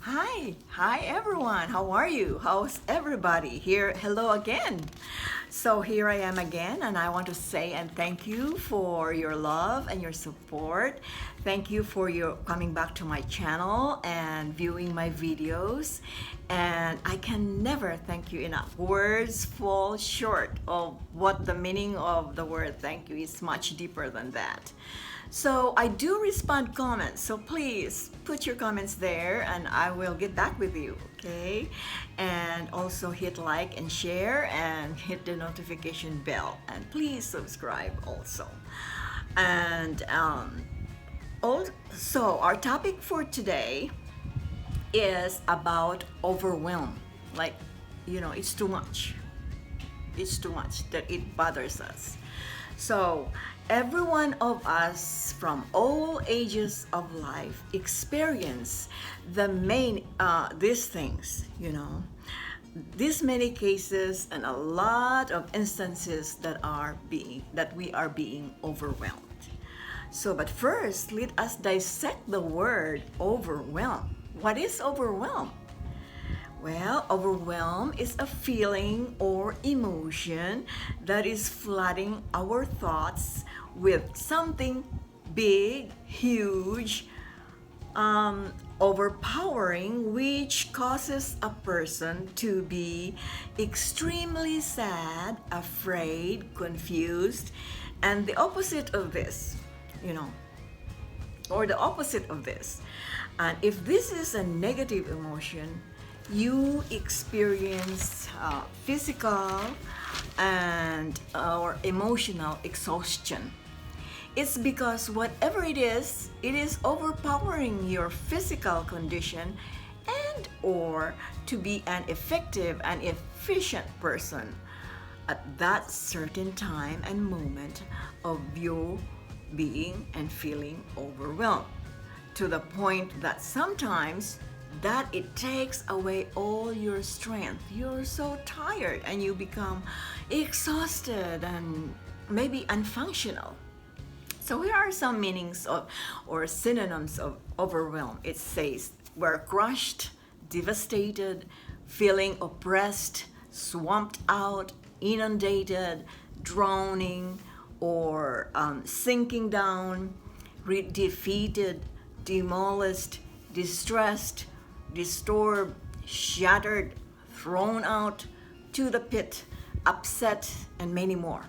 Hi everyone. How are you? How's everybody? Here, hello again. So here I am again, and I want to say and thank you for your love and your support. Thank you for your coming back to my channel and viewing my videos. And I can never thank you enough. Words fall short of what the meaning of the word thank you is. Much deeper than that. So I do respond comments, so please put your comments there and I will get back with you, okay? And also hit like and share and hit the notification bell, and please subscribe also. And also our topic for today is about overwhelm. Like, it's too much. It's too much that it bothers us. So every one of us from all ages of life experience these things, these many cases and a lot of instances that we are being overwhelmed. So, but first, let us dissect the word overwhelm. What is overwhelm? Well, overwhelm is a feeling or emotion that is flooding our thoughts with something big, huge, overpowering, which causes a person to be extremely sad, afraid, confused, and the opposite of this, or the opposite of this. And if this is a negative emotion, you experience physical and or emotional exhaustion. It's because whatever it is overpowering your physical condition and or to be an effective and efficient person at that certain time and moment of you being and feeling overwhelmed, to the point that sometimes that it takes away all your strength. You're so tired and you become exhausted and maybe unfunctional. So here are some meanings of or synonyms of overwhelm. It says we're crushed, devastated, feeling oppressed, swamped out, inundated, drowning, or sinking down, defeated, demolished, distressed, disturbed, shattered, thrown out to the pit, upset, and many more.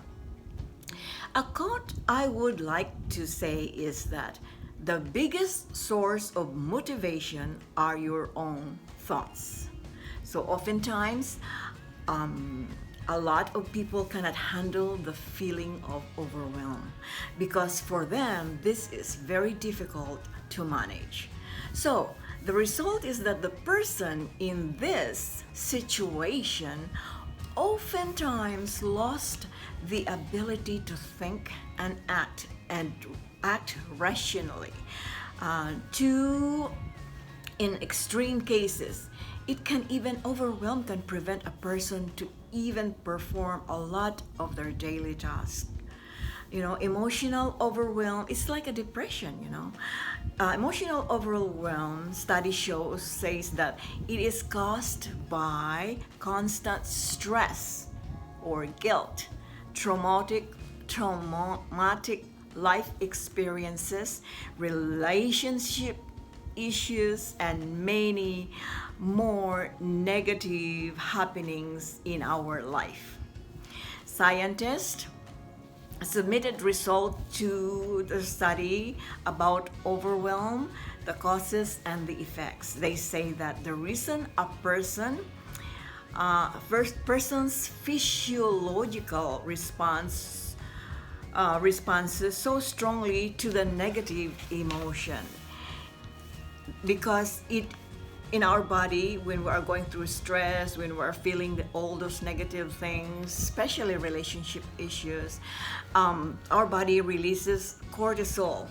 A quote I would like to say is that the biggest source of motivation are your own thoughts. So oftentimes, a lot of people cannot handle the feeling of overwhelm because for them, this is very difficult to manage. So the result is that the person in this situation oftentimes lost the ability to think and act rationally. In extreme cases, it can even overwhelm can prevent a person to even perform a lot of their daily tasks. Emotional overwhelm is like a depression. Emotional overwhelm study says that it is caused by constant stress or guilt, traumatic life experiences, relationship issues, and many more negative happenings in our life. Scientists submitted results to the study about overwhelm, the causes and the effects. They say that the reason a person's physiological responses so strongly to the negative emotion, because in our body, when we are going through stress, when we are feeling all those negative things, especially relationship issues, our body releases cortisol.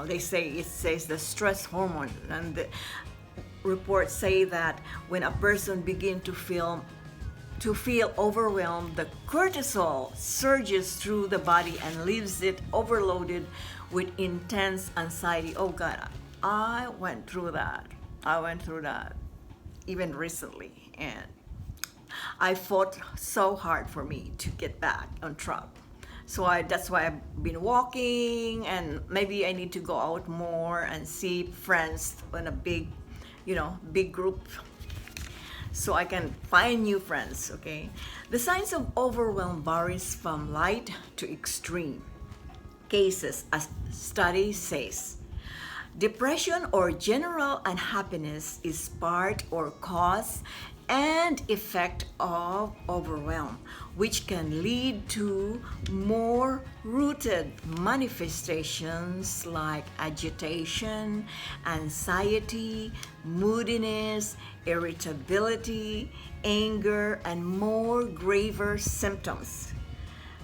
It says the stress hormone, and the reports say that when a person begins to feel overwhelmed, the cortisol surges through the body and leaves it overloaded with intense anxiety. Oh God, I went through that. I went through that even recently, and I fought so hard for me to get back on track. So that's why I've been walking, and maybe I need to go out more and see friends in a big group, so I can find new friends. Okay, the signs of overwhelm varies from light to extreme cases, as study says. Depression or general unhappiness is part or cause and effect of overwhelm, which can lead to more rooted manifestations like agitation, anxiety, moodiness, irritability, anger, and more graver symptoms.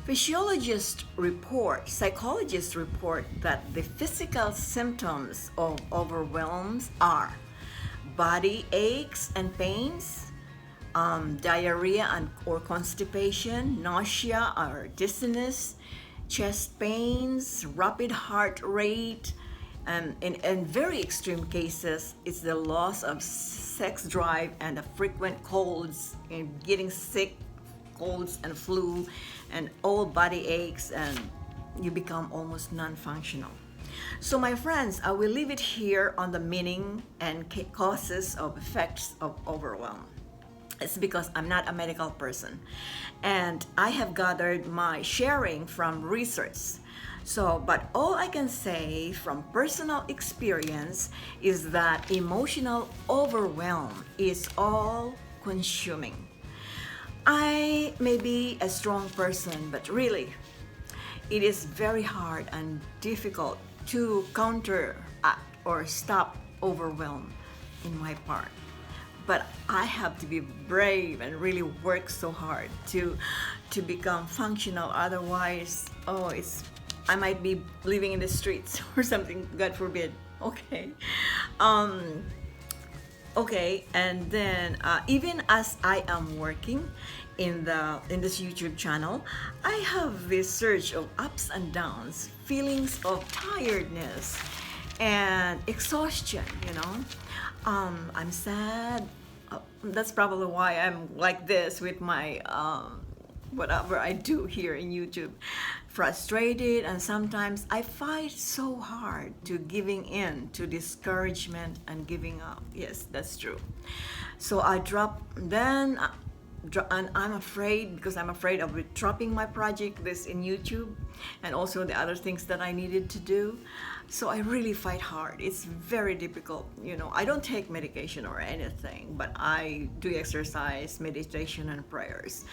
Psychologists report that the physical symptoms of overwhelms are body aches and pains, diarrhea or constipation, nausea or dizziness, chest pains, rapid heart rate, and in very extreme cases, it's the loss of sex drive and the frequent colds and getting sick, colds and flu, and all body aches, and you become almost non-functional. So my friends, I will leave it here on the meaning and causes of effects of overwhelm. It's because I'm not a medical person, and I have gathered my sharing from research. So, but all I can say from personal experience is that emotional overwhelm is all consuming. I may be a strong person, but really, it is very hard and difficult to counteract or stop overwhelm in my part. But I have to be brave and really work so hard to become functional. Otherwise, I might be living in the streets or something. God forbid. Okay. Okay, and then even as I am working in this YouTube channel, I have this surge of ups and downs, feelings of tiredness and exhaustion. I'm sad. That's probably why I'm like this with my whatever I do here in YouTube. Frustrated, and sometimes I fight so hard to giving in to discouragement and giving up. Yes, that's true. So I drop, and I'm afraid, because I'm afraid of dropping my project this in YouTube and also the other things that I needed to do. So I really fight hard. It's very difficult. I don't take medication or anything, but I do exercise, meditation, and prayers.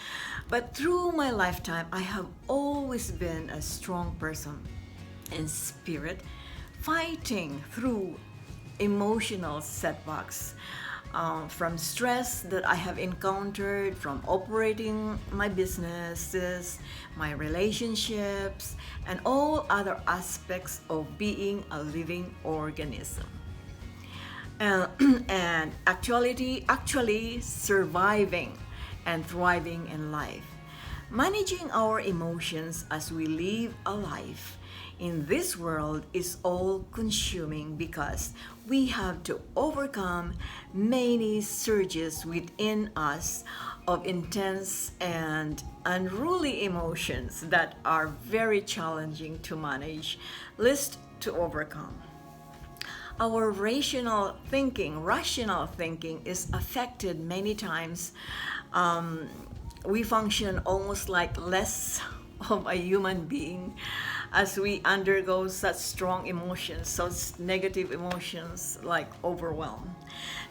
But through my lifetime, I have always been a strong person in spirit, fighting through emotional setbacks. From stress that I have encountered from operating my businesses, my relationships, and all other aspects of being a living organism. And actually surviving and thriving in life. Managing our emotions as we live a life in this world is all consuming, because we have to overcome many surges within us of intense and unruly emotions that are very challenging to manage, lest to overcome. Our rational thinking is affected many times. We function almost like less of a human being as we undergo such strong emotions, such negative emotions like overwhelm.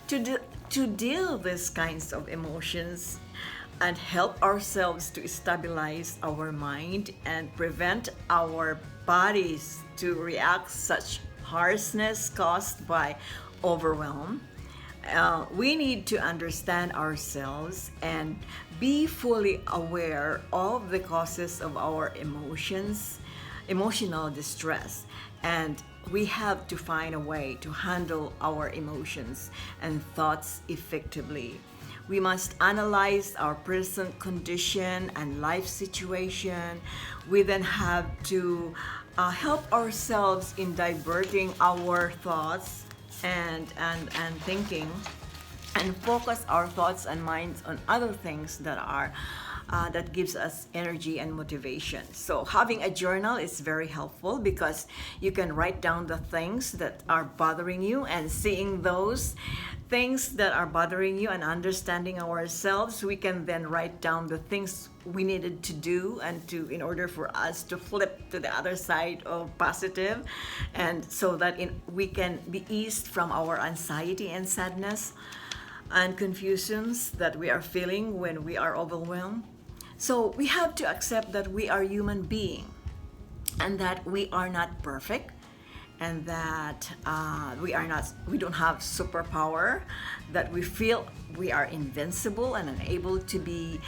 To deal these kinds of emotions and help ourselves to stabilize our mind and prevent our bodies to react such harshness caused by overwhelm, we need to understand ourselves and be fully aware of the causes of our emotional distress, and we have to find a way to handle our emotions and thoughts effectively. We must analyze our present condition and life situation. We then have to help ourselves in diverting our thoughts and thinking, and focus our thoughts and minds on other things that are that gives us energy and motivation. So having a journal is very helpful because you can write down the things that are bothering you, and seeing those things that are bothering you and understanding ourselves, we can then write down the things we needed to do and to in order for us to flip to the other side of positive, and so that we can be eased from our anxiety and sadness and confusions that we are feeling when we are overwhelmed. So we have to accept that we are human beings and that we are not perfect, and that we don't have superpower, that we feel we are invincible and unable to be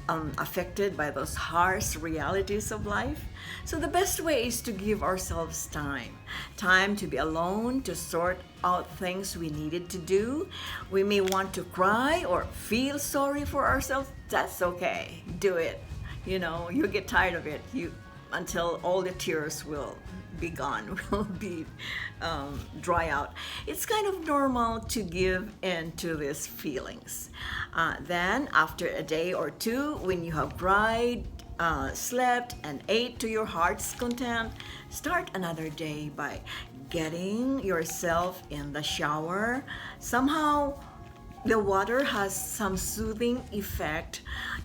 affected by those harsh realities of life. So the best way is to give ourselves time to be alone, to sort out things we needed to do. We may want to cry or feel sorry for ourselves. That's okay. Do it. You get tired of it. Until all the tears will be gone, will be dry out. It's kind of normal to give in to these feelings. Then, after a day or two, when you have cried, slept, and ate to your heart's content, start another day by getting yourself in the shower. Somehow, the water has some soothing effect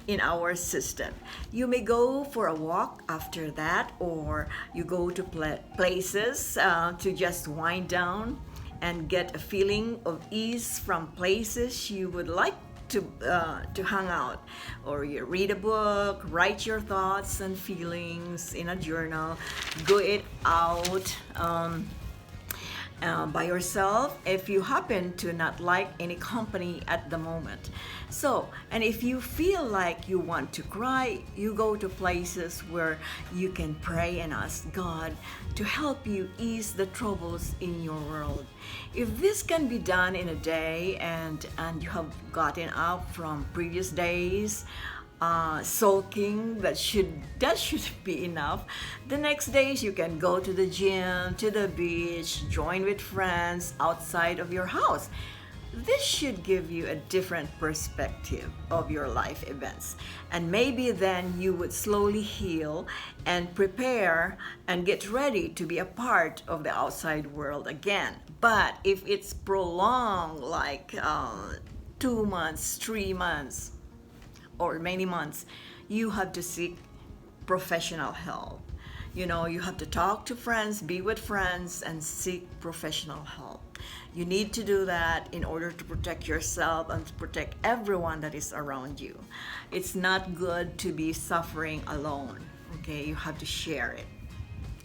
in our system. You may go for a walk after that, or you go to places to just wind down and get a feeling of ease from places you would like to hang out, or you read a book, write your thoughts and feelings in a journal, go it out by yourself if you happen to not like any company at the moment. So, and if you feel like you want to cry, you go to places where you can pray and ask God to help you ease the troubles in your world. If this can be done in a day, and you have gotten up from previous days sulking, that should be enough. The next days you can go to the gym, to the beach, join with friends outside of your house. This should give you a different perspective of your life events, and maybe then you would slowly heal and prepare and get ready to be a part of the outside world again. But if it's prolonged, like 2 months, 3 months, or many months, you have to seek professional help. You have to talk to friends, be with friends, and seek professional help. You need to do that in order to protect yourself and to protect everyone that is around you. It's not good to be suffering alone, okay? You have to share it.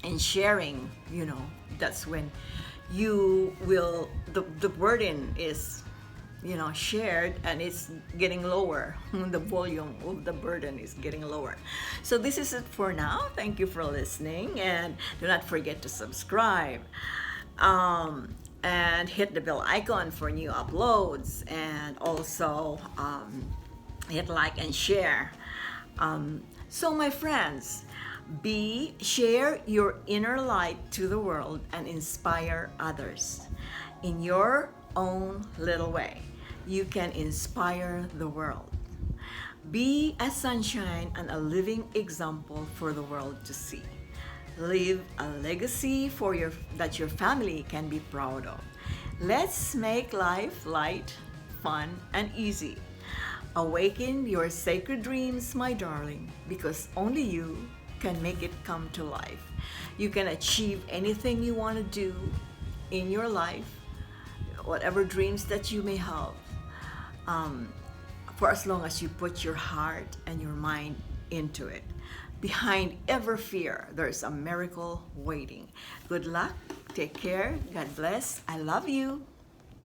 And sharing, that's when the burden is shared, and it's getting lower. The volume of the burden is getting lower. So this is it for now. Thank you for listening, and do not forget to subscribe and hit the bell icon for new uploads, and also hit like and share. So my friends, share your inner light to the world and inspire others in your own little way. You can inspire the world. Be a sunshine and a living example for the world to see. Leave a legacy that your family can be proud of. Let's make life light, fun, and easy. Awaken your sacred dreams, my darling, because only you can make it come to life. You can achieve anything you want to do in your life, whatever dreams that you may have, for as long as you put your heart and your mind into it. Behind every fear, there's a miracle waiting. Good luck. Take care. God bless. I love you.